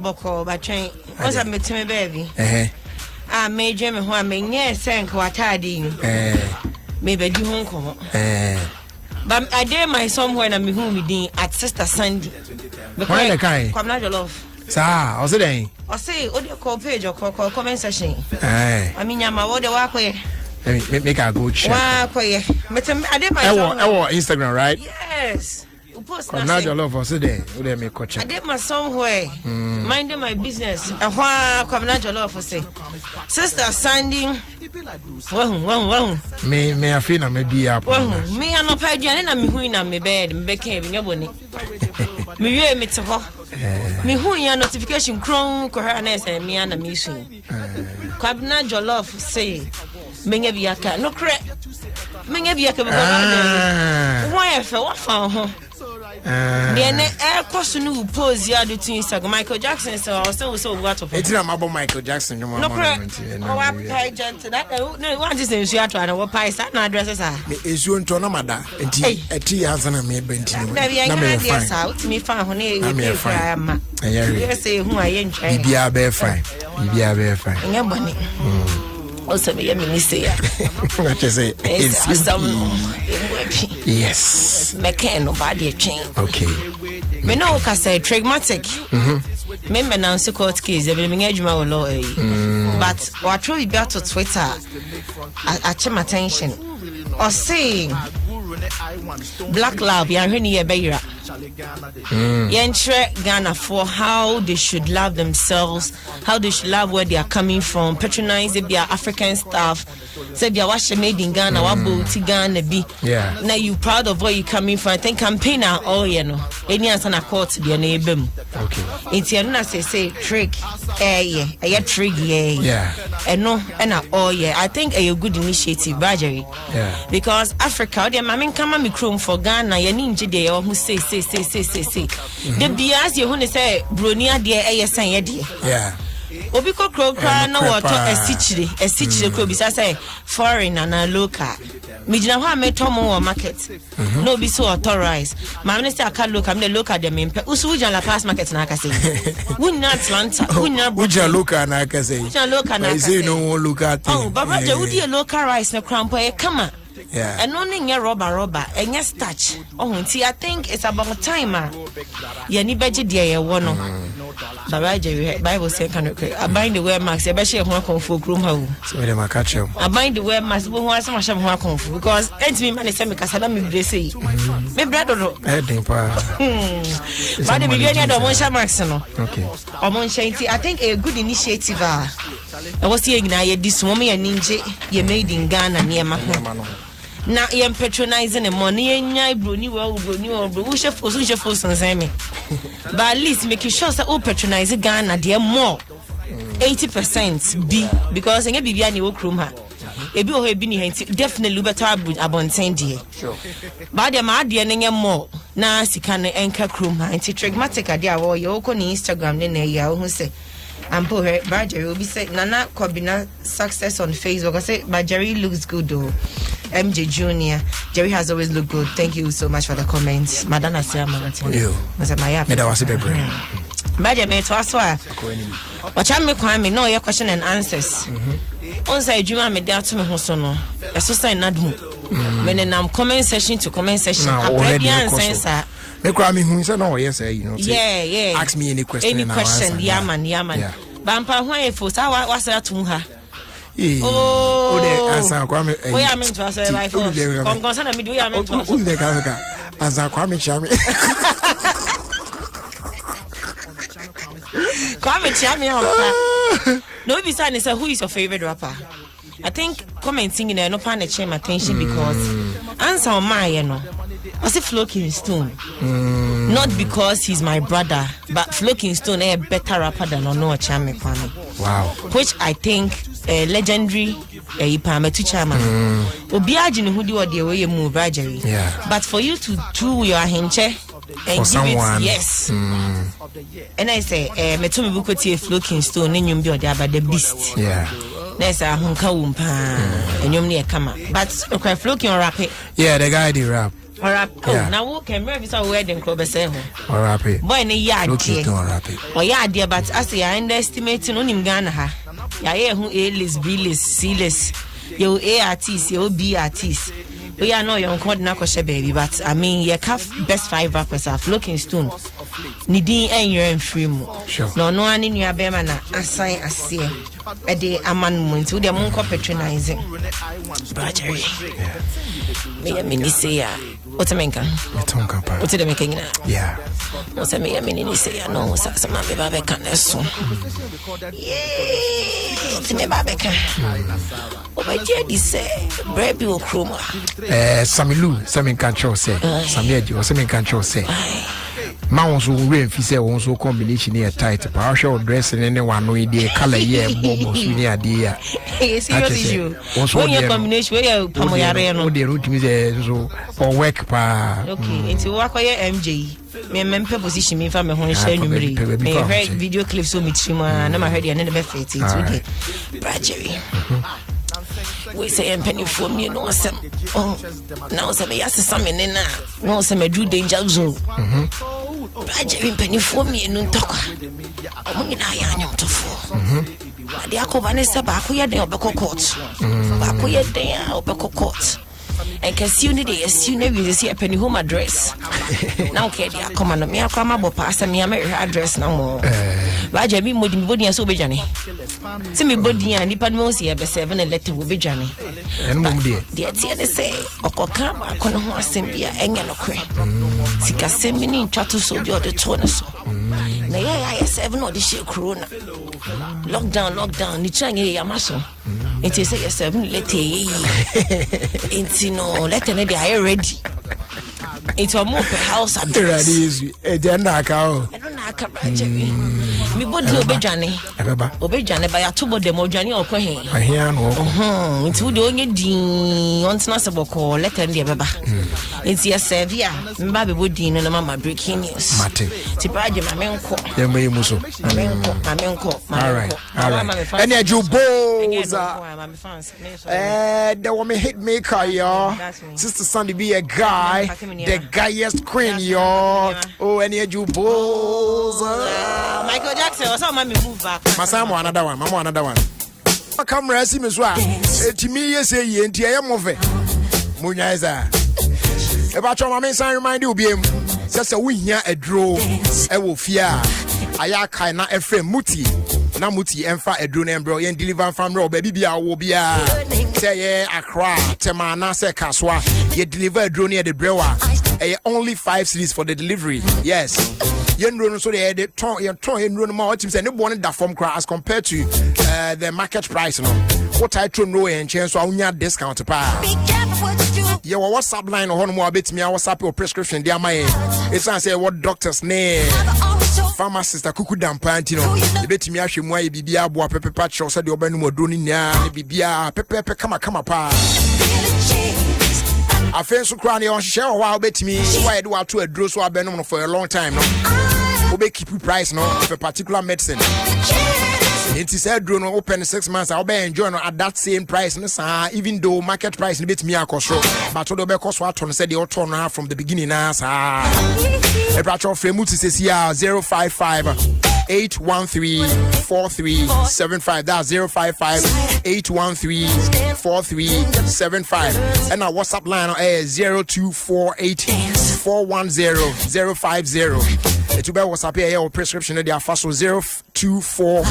Boko by train. Was a me baby. I made Jimmy who I mean, yes, thank what I did. Maybe do home come. But I dare my somewhere and I'm home with at Sister Sandy. Why the kind? Come not your love. Sir, how's it day? Or say, what you call page or call comment session. I mean, I'm a word walk away. Make a good check. Walk away. But I did my Instagram, right? Yes. I'm not your love for today. I did my somewhere, minding my business. And why come not your love for say, Sister Sandy. Well. Me, I feel I may be up. Me, I'm not paid, and I'm who in my bed, and behaving your bonnet. Me, me to her. Me, who your notification crown, coherence, and me and a mission. Come not your love say, maybe I can no crack. Maybe I can go. Why I fell off. The air question who pose the other to Instagram. Michael Jackson, so what of it? It's not about Michael Jackson. No, I pay gentle. No, one is in Seattle and what pies that addresses are. Is you to Namada and tea has an amazing. Maybe I can out me found honey. I say who I ain't. Be a bear fine. Be a bear fine. And your money. Also, me say, what you say? Yes. Me can't nobody change. Okay. Me know what I say. Trigmatic. Me now so court case. They will engage my law. But what really be out to Twitter? I check my attention. Or saying Black Love. You're hearing your baby. Yentre Ghana for how they should love themselves, how they should love where they are coming from, patronize their African stuff. Say they are washing made in Ghana, what booty Ghana be. Yeah. Now you proud of where you coming from. I think campaigner all you know. Any answer na court be a neighbor. Okay. It's your na say trick. Yeah, trick yeah. And no, and all yeah. I think a good initiative, Bajari. Yeah. Because Africa, they mamin come me chrome for Ghana. You ninja they all who say. The bias you want to say Brunia dear ASN dear. Yeah. Obiko crow cry no water a stitch crow bisa say foreign and a local. Mijina ha me tomo or market. No be so authorized. My minister I can't look I'm the local them in Usuja la pass market na say. Wouldn't Atlanta, wouldn't look and I can say. Look and I say no look at. Oh, but Roger would you local rice na cramp come on. Yeah. And only near rubber and yes touch. Oh, see, I think it's about time. You need budget dear one. But Bible says, I bind the wear mask, especially when I come for groom home. So they might catch you. I bind the wear mask, but once I shall come for because it's me, man, because I don't mean they say. Maybe I don't know. But the beginning of one shall max. Okay. I think a good initiative. I was saying now, this woman and ninja, you made in Ghana near my home. Now you're patronizing the money and I bruni well, we should force on me. But at least make you sure that all patronize Ghana, dear more 80% B because I be any work room. A bit of a definitely better about 10 dear. But the mad dear more now, she can anchor room and trigmatic idea or your own Instagram, then a year who say. And poor Bajari will be saying Nana Kobina success on Facebook. I say Bajari looks good though. MJ Junior, Jerry has always looked good. Thank you so much for the comments. Madonna Siama. You. Bajari me to us why. Watch me kwame no your question and answers. On say Juma me there to me hosono. Eso say nadmu. When I'm comment session to comment session. Already answer. Me kwame hu say no yes you know. Yeah. Ask me any question. Any question, yeah man. Bampa who e for sa wa say to ha. Oh, the answer kwame. We are meant to answer by force. Concern me do we are meant to answer. The answer kwame chami. Kwame chami. No be say who is your favorite rapper? I think commenting in there no pan change my attention because answer on my you know. I say Flo Kingston. Not because he's my brother, but Flo Kingston is a better rapper than Ono Chame Kwame. Wow. Which I think legendary Ipame to Chama. Obiaji who do what the way you move, Rajari. Yeah. But for you to do your henche and give someone. It yes. And I say, Metumi Bukoti Flo Kingston, and you be about the beast. Yeah. There's a hunka wumpa and you near come. But okay, Flo can rap it. Yeah, the guy did rap. Now who can remember our wedding club say or happy. Boy ne yard. Happy. Or yard dear, but as I underestimating on him Ghana ha. Ya who A-list, B-list, C-list. You A artist, you B artist. We are no young called Nakosha baby, but I mean you have best 5 rappers have looking stone. Nidi and you're in free mo. Sure. No one in your bemana assign a see a day a man went to the monk patronizing. Brajery. Me a mini say what's a menka? What's the making? Yeah. What's a mini say? No, some of the babecan so. Yeah, to me babecan. Oh, my dear, say, Brabby or Chroma. Samilu, Samin Control say, Samia, or Samin Control say. Mounts will rain, if you say, also combination here tight, partial dressing anyone with the color, yeah, bobo, senior dear. Serious issue. When your combination, where you come on the route with or work pa. Okay, into work or MJ. Me member position me from my home share number. Me heard video clips so much, and I'm heard you never fit it today. Brajery. We say I'm penny for me, no, some. Oh, now some yes, some in no, some do danger zone. Brajery penny for me, no talk. I'm in I am to four. The Akovanessa back, we are there, Bako Court. Back, we are there, Bako Court. And can see you you see a penny home address. Now, Katie, I come on me, I come up past me, I'm address no more. Raja, me modding body and so be Johnny. See me body and Nippon Mosi, be 7 and letter will be Johnny. And mum dear, dear, they say, Okokam, I couldn't want to send me a engel or cray. Sika send me in chatto so you're the tonaso. Nay, I 7 or the share corona. Lockdown, the Chinese Yamaso. It is a 7 letter. It's no letter, they are ready. It's a more house address. A gender cow. I don't know, Brajery. Me body Obejani. Obejani by a tubo de Mojani or Quahin. I hear no. It's who doing it, the unsnassable call, letter in the Baba. It's your Sevilla, Baby Woodin and Mamma breaking news. Martin. Tipaji, my menko. Yamay Muso. My menko. All right. And a Juboza. The woman hit maker, yo. Sister Sandy be a guy. The guyest queen, yo. Oh, and a Juboza. Michael Jackson, or some mommy move back. Masamo, another one. Mama, another one. Come rest him as well. To me, you say, you ain't moving. Munyaza. About your mamma, I remind you, BM. Just a win here, a draw. I will fear. I can't not a friend, Muti. Namuti, and fire a drone and bro, and deliver from Rob, baby, I will be a say a cry. Temana, say Caswa, you deliver a drone near the brewer. Only 5 cities for the delivery. Yes. You know, so they had the ton in run more teams and they wanted that from cry as compared to the market price. You know, what I don't know and chance so I discount to pay. You WhatsApp line or more bit me, I WhatsApp your prescription, dear my it's I say what doctor's name. Pharmacist a kuku dampantino. The bet me actually why bibia boa pepe patch or said the oben mo doni nya bibia pepe come pa. I feel so cranny on share while bet me why I do out to a draw so I've been on for a long time no. Obe keep you price no of a particular medicine. It is said drone open 6 months I'll be enjoying at that same price even though market price bit me a cost but all the cost what on said the auto from the beginning as a batch of Fremuti says here 055 813 4375. That's 055 813 4375. And our WhatsApp line is 0248 410 050. It will be WhatsApp here or prescription at their fast 024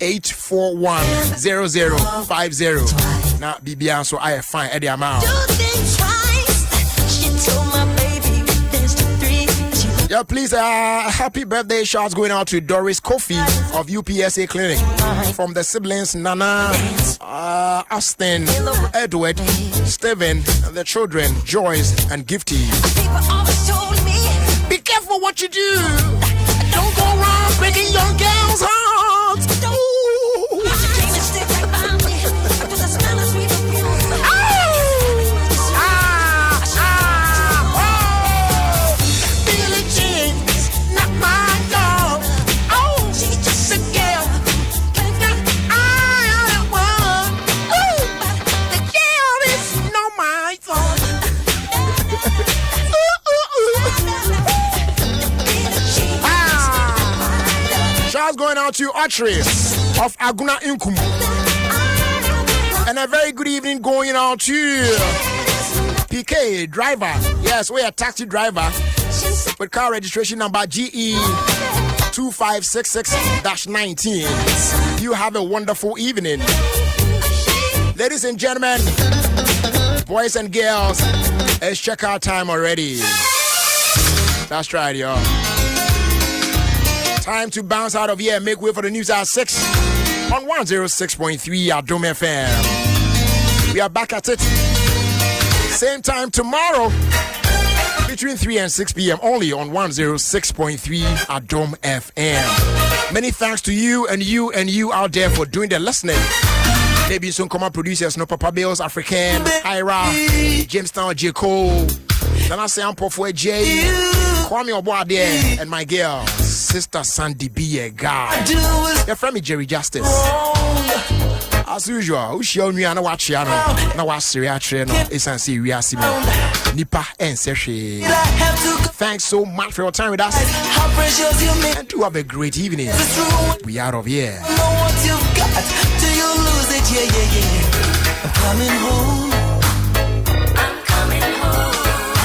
841 0050. Now BBR so I fine at the amount. Yeah, please, happy birthday shouts going out to Doris Kofi of UPSA Clinic. From the siblings Nana, Austin, Edward, Steven, and the children Joyce and Gifty. Be careful what you do. Don't go around breaking young girls' hearts. out to Archery of Aguna Inkum. And a very good evening going out to PK driver. Yes, we are a taxi driver with car registration number GE 2566-19. You have a wonderful evening. Ladies and gentlemen, boys and girls, it's checkout time already. That's right, y'all. Time to bounce out of here and make way for the news at 6 on 106.3 Adom FM. We are back at it. Same time tomorrow between 3 and 6 p.m. only on 106.3 Adom FM. Many thanks to you and you out there for doing the listening. Maybe some common producers, no Papa Bills, African, Ira, Jamestown, J. Cole, Nana Sampo for J, Kwame Obuade, and my girl, Sister Sandy B. A guy. Your friend me Jerry Justice. As usual, who show me and watch ya no watch Syria no esansi wiasimo nipa enseshi. Thanks so much for your time with us. And do have a great evening. We out of here. Know what you've got till you lose it. Yeah. I'm coming home.